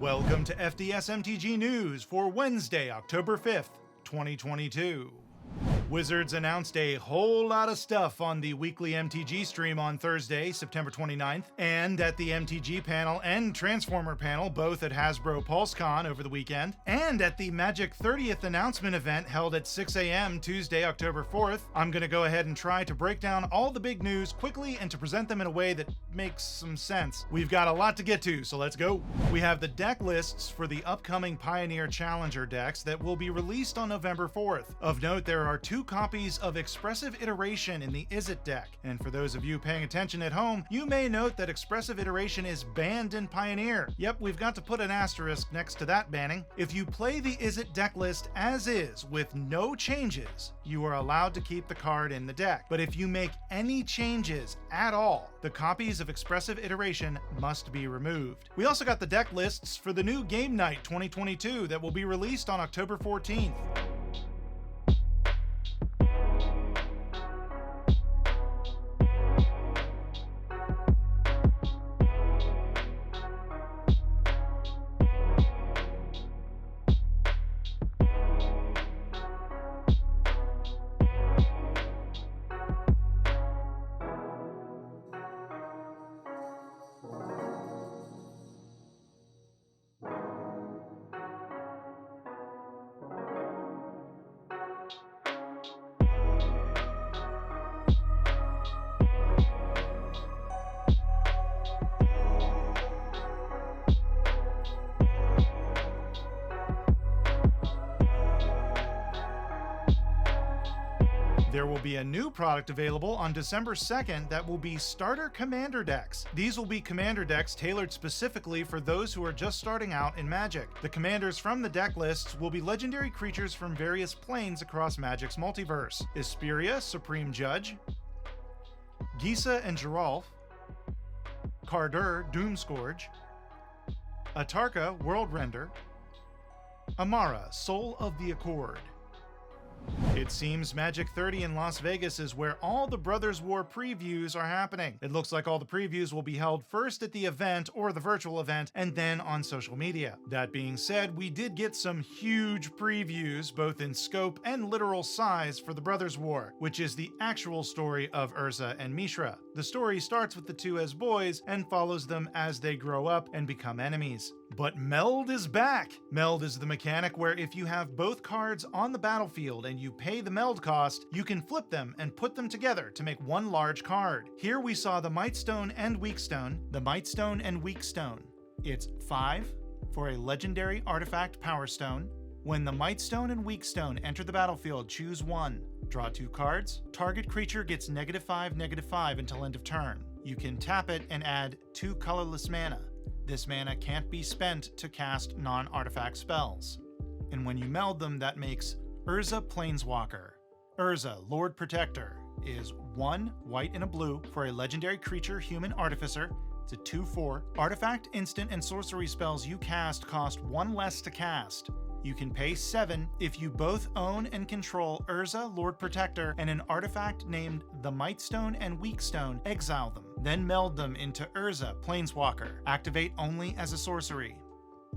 Welcome to FDS MTG News for Wednesday, October 5th, 2022. Wizards announced a whole lot of stuff on the weekly MTG stream on Thursday, September 29th, and at the MTG panel and Transformer panel, both at Hasbro PulseCon over the weekend, and at the Magic 30th announcement event held at 6 a.m. Tuesday, October 4th. I'm going to go ahead and try to break down all the big news quickly and to present them in a way that makes some sense. We've got a lot to get to, so let's go. We have the deck lists for the upcoming Pioneer Challenger decks that will be released on November 4th. Of note, there are 2 copies of Expressive Iteration in the Izzet deck, and for those of you paying attention at home, you may note that Expressive Iteration is banned in Pioneer. Yep, we've got to put an asterisk next to that banning. If you play the Izzet deck list as is with no changes, you are allowed to keep the card in the deck. But if you make any changes at all, the copies of Expressive Iteration must be removed. We also got the deck lists for the new Game Night 2022 that will be released on October 14th. There will be a new product available on December 2nd that will be starter commander decks. These will be commander decks tailored specifically for those who are just starting out in Magic. The commanders from the deck lists will be legendary creatures from various planes across Magic's multiverse. Isperia, Supreme Judge, Gisa and Geralf, Cardur, Doomscourge, Atarka, World Render, Amara, Soul of the Accord. It seems Magic 30 in Las Vegas is where all the Brothers War previews are happening. It looks like all the previews will be held first at the event or the virtual event and then on social media. That being said, we did get some huge previews both in scope and literal size for the Brothers War, which is the actual story of Urza and Mishra. The story starts with the two as boys and follows them as they grow up and become enemies. But Meld is back! Meld is the mechanic where if you have both cards on the battlefield and you pay the meld cost, you can flip them and put them together to make one large card. Here we saw the Mightstone and Weakstone, the Mightstone and Weakstone. It's 5 for a legendary artifact Power Stone. When the Mightstone and Weakstone enter the battlefield, choose 1. Draw 2 cards. Target creature gets -5/-5 until end of turn. You can tap it and add 2 colorless mana. This mana can't be spent to cast non-artifact spells. And when you meld them, that makes Urza Planeswalker. Urza, Lord Protector, is 1 white and a blue for a legendary creature human artificer. It's a 2/4. Artifact, instant, and sorcery spells you cast cost 1 less to cast. You can pay 7 if you both own and control Urza, Lord Protector, and an artifact named the Mightstone and Weakstone. Exile them, then meld them into Urza, Planeswalker. Activate only as a sorcery.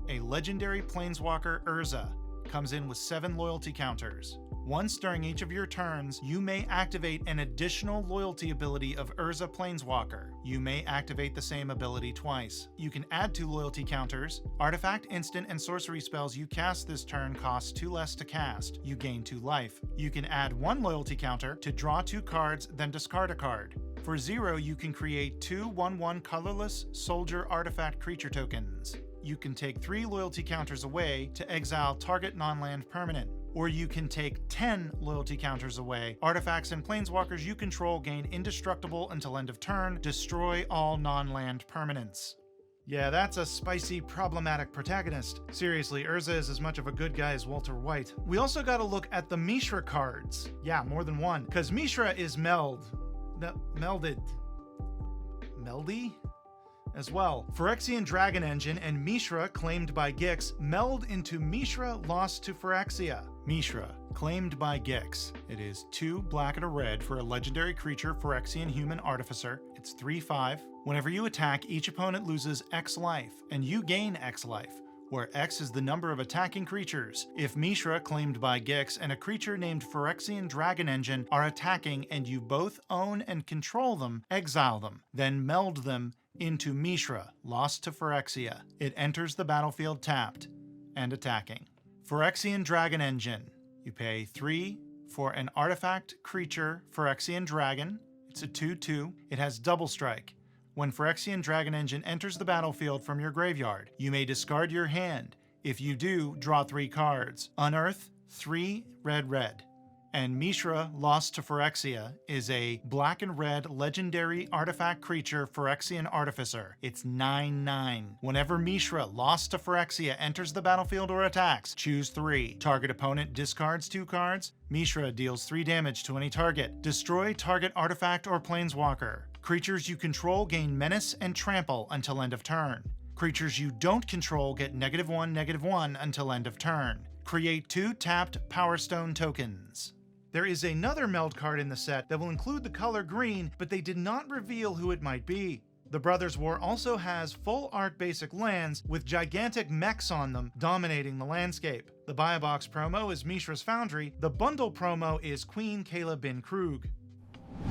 A legendary Planeswalker Urza comes in with 7 loyalty counters. Once during each of your turns, you may activate an additional loyalty ability of Urza Planeswalker. You may activate the same ability twice. You can add 2 loyalty counters. Artifact, instant, and sorcery spells you cast this turn cost 2 less to cast. You gain 2 life. You can add 1 loyalty counter to draw 2 cards, then discard a card. For 0, you can create 2 1/1 colorless soldier artifact creature tokens. You can take 3 loyalty counters away to exile target non-land permanent. Or you can take 10 loyalty counters away. Artifacts and planeswalkers you control gain indestructible until end of turn. Destroy all non-land permanents. Yeah, that's a spicy, problematic protagonist. Seriously, Urza is as much of a good guy as Walter White. We also gotta look at the Mishra cards. Yeah, more than one. Because Mishra is melded. Meldy? As well. Phyrexian Dragon Engine and Mishra, claimed by Gix, meld into Mishra Lost to Phyrexia. Mishra, claimed by Gix. It is 2 black and a red for a legendary creature Phyrexian Human Artificer. It's 3/5. Whenever you attack, each opponent loses X life, and you gain X life. where X is the number of attacking creatures. If Mishra, claimed by Gix, and a creature named Phyrexian Dragon Engine are attacking and you both own and control them, exile them, then meld them into Mishra, lost to Phyrexia. It enters the battlefield tapped and attacking. Phyrexian Dragon Engine. You pay 3 for an artifact creature, Phyrexian Dragon. It's a 2/2. It has double strike. When Phyrexian Dragon Engine enters the battlefield from your graveyard, you may discard your hand. If you do, draw 3 cards. Unearth 3 red. And Mishra, lost to Phyrexia, is a black and red legendary artifact creature, Phyrexian Artificer. It's 9/9. Whenever Mishra, lost to Phyrexia, enters the battlefield or attacks, choose 3. Target opponent discards 2 cards. Mishra deals 3 damage to any target. Destroy target artifact or planeswalker. Creatures you control gain menace and trample until end of turn. Creatures you don't control get -1/-1 until end of turn. Create 2 tapped Power Stone tokens. There is another meld card in the set that will include the color green, but they did not reveal who it might be. The Brothers War also has full art basic lands with gigantic mechs on them dominating the landscape. The Buy a Box promo is Mishra's Foundry. The bundle promo is Queen Kayla Bin Krug.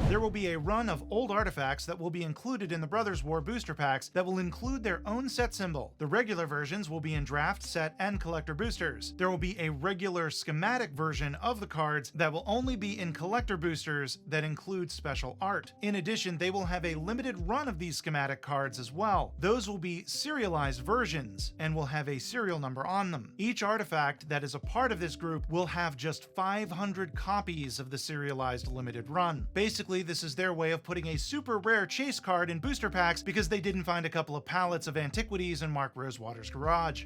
There will be a run of old artifacts that will be included in the Brothers War booster packs that will include their own set symbol. The regular versions will be in draft, set, and collector boosters. There will be a regular schematic version of the cards that will only be in collector boosters that include special art. In addition, they will have a limited run of these schematic cards as well. Those will be serialized versions and will have a serial number on them. Each artifact that is a part of this group will have just 500 copies of the serialized limited run. Basically, this is their way of putting a super rare chase card in booster packs because they didn't find a couple of pallets of antiquities in Mark Rosewater's garage.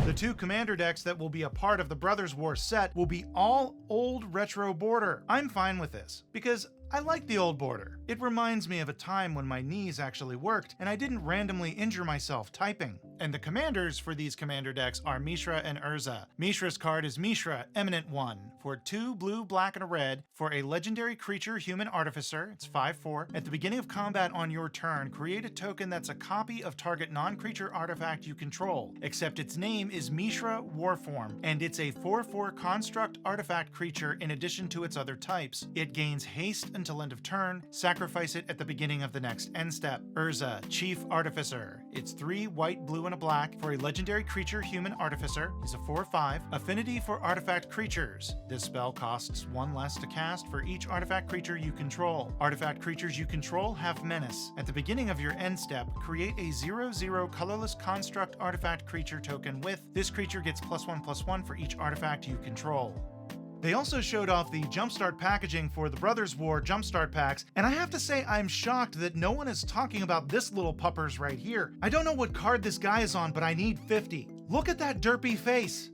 The 2 commander decks that will be a part of the Brothers War set will be all old retro border. I'm fine with this because I like the old border. It reminds me of a time when my knees actually worked and I didn't randomly injure myself typing. And the commanders for these commander decks are Mishra and Urza. Mishra's card is Mishra, Eminent 1, for 2 blue, black, and a red, for a legendary creature, Human Artificer. It's 5/4. At the beginning of combat on your turn, create a token that's a copy of target non-creature artifact you control, except its name is Mishra Warform, and it's a 4/4 construct artifact creature in addition to its other types. It gains haste until end of turn. Sacrifice it at the beginning of the next end step. Urza, Chief Artificer. It's 3 white, blue, and a black for a legendary creature, Human Artificer. He's a 4/5. Affinity for artifact creatures. This spell costs 1 less to cast for each artifact creature you control. Artifact creatures you control have menace. At the beginning of your end step, create a 0/0 colorless construct artifact creature token with this creature gets +1/+1 for each artifact you control. They also showed off the Jumpstart packaging for the Brothers War Jumpstart packs, and I have to say I'm shocked that no one is talking about this little puppers right here. I don't know what card this guy is on, but I need 50. Look at that derpy face!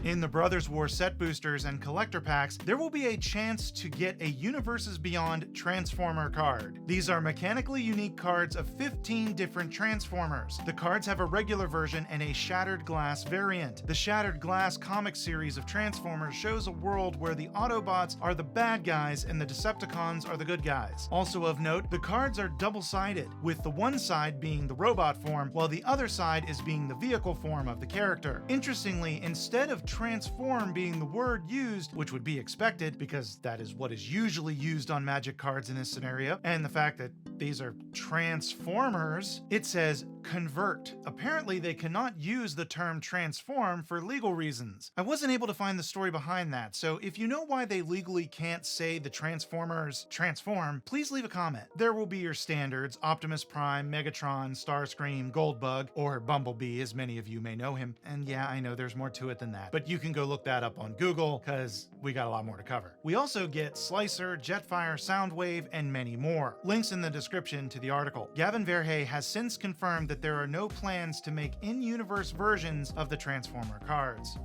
In the Brothers War set boosters and collector packs, there will be a chance to get a Universes Beyond Transformer card. These are mechanically unique cards of 15 different Transformers. The cards have a regular version and a Shattered Glass variant. The Shattered Glass comic series of Transformers shows a world where the Autobots are the bad guys and the Decepticons are the good guys. Also of note, the cards are double-sided, with the one side being the robot form, while the other side is being the vehicle form of the character. Interestingly, instead of transform being the word used, which would be expected because that is what is usually used on Magic cards in this scenario, and the fact that these are Transformers, it says convert. Apparently they cannot use the term transform for legal reasons. I wasn't able to find the story behind that, so if you know why they legally can't say the Transformers transform, please leave a comment. There will be your standards: Optimus Prime, Megatron, Starscream, Goldbug, or Bumblebee, as many of you may know him. And yeah, I know there's more to it than that, but you can go look that up on Google because we got a lot more to cover. We also get Slicer, Jetfire, Soundwave, and many more. Links in the description to the article. Gavin Verhey has since confirmed that there are no plans to make in-universe versions of the Transformer cards.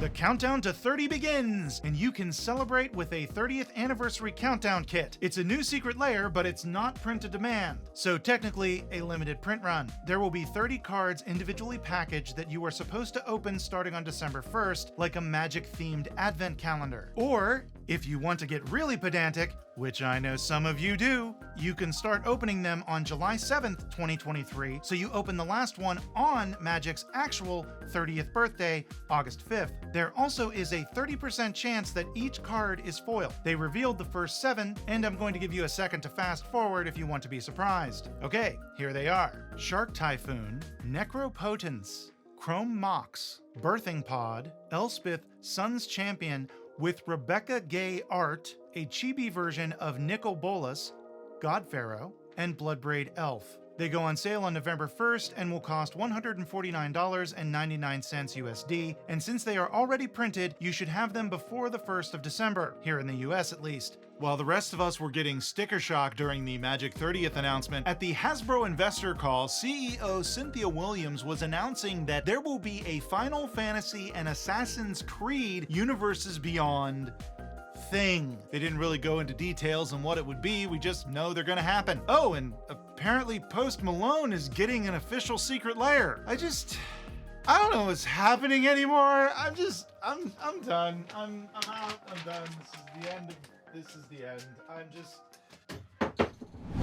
The countdown to 30 begins, and you can celebrate with a 30th anniversary countdown kit. It's a new secret layer, but it's not print to demand, so technically a limited print run. There will be 30 cards individually packaged that you are supposed to open starting on December 1st, like a Magic-themed advent calendar. Or, if you want to get really pedantic, which I know some of you do, you can start opening them on July 7th, 2023, so you open the last one on Magic's actual 30th birthday, August 5th. There also is a 30% chance that each card is foiled. They revealed the first 7, and I'm going to give you a second to fast forward if you want to be surprised. Okay, here they are. Shark Typhoon, Necropotence, Chrome Mox, Birthing Pod, Elspeth Sun's Champion, with Rebecca Gay art, a chibi version of Nicol Bolas, God Pharaoh, and Bloodbraid Elf. They go on sale on November 1st and will cost $149.99 USD, and since they are already printed, you should have them before the 1st of December, here in the US at least. While the rest of us were getting sticker shock during the Magic 30th announcement, at the Hasbro Investor Call, CEO Cynthia Williams was announcing that there will be a Final Fantasy and Assassin's Creed Universes Beyond thing. They didn't really go into details on what it would be, we just know they're gonna happen. Oh, and apparently Post Malone is getting an official secret lair. I don't know what's happening anymore. I'm done. I'm out. I'm done. This is the end.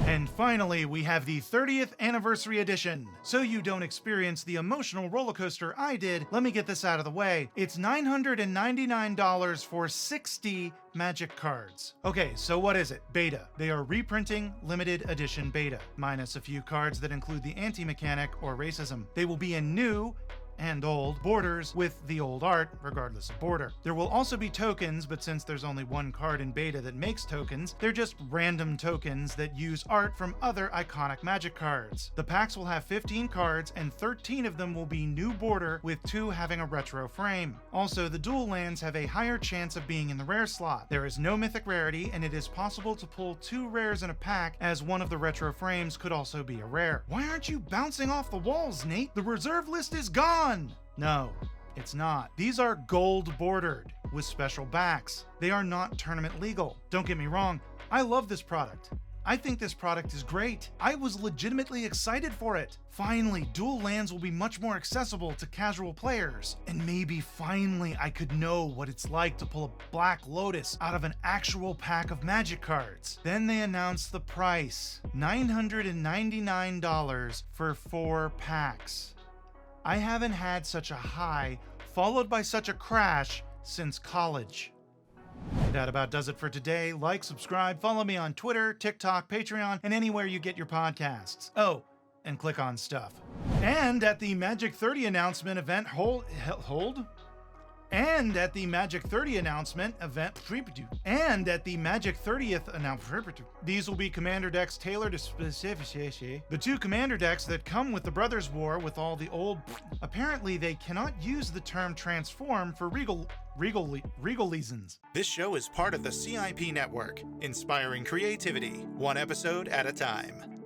And finally, we have the 30th Anniversary Edition. So you don't experience the emotional roller coaster I did, let me get this out of the way. It's $999 for 60 Magic cards. Okay, so what is it? Beta. They are reprinting limited edition beta, minus a few cards that include the anti-mechanic or racism. They will be in new and old borders with the old art, regardless of border. There will also be tokens, but since there's only one card in beta that makes tokens, they're just random tokens that use art from other iconic Magic cards. The packs will have 15 cards, and 13 of them will be new border, with 2 having a retro frame. Also, the dual lands have a higher chance of being in the rare slot. There is no mythic rarity, and it is possible to pull 2 rares in a pack, as one of the retro frames could also be a rare. Why aren't you bouncing off the walls, Nate? The reserve list is gone! No, it's not. These are gold bordered with special backs. They are not tournament legal. Don't get me wrong, I love this product. I think this product is great. I was legitimately excited for it. Finally, dual lands will be much more accessible to casual players. And maybe finally I could know what it's like to pull a Black Lotus out of an actual pack of Magic cards. Then they announced the price, $999 for 4 packs. I haven't had such a high, followed by such a crash, since college. That about does it for today. Like, subscribe, follow me on Twitter, TikTok, Patreon, and anywhere you get your podcasts. Oh, and click on stuff. And at the Magic 30 announcement event, And at the Magic 30 announcement event, and at the Magic 30th announcement, these will be commander decks tailored to specific. The 2 commander decks that come with the Brothers War with all the old. Apparently, they cannot use the term transform for regal reasons. This show is part of the CIP network, inspiring creativity, one episode at a time.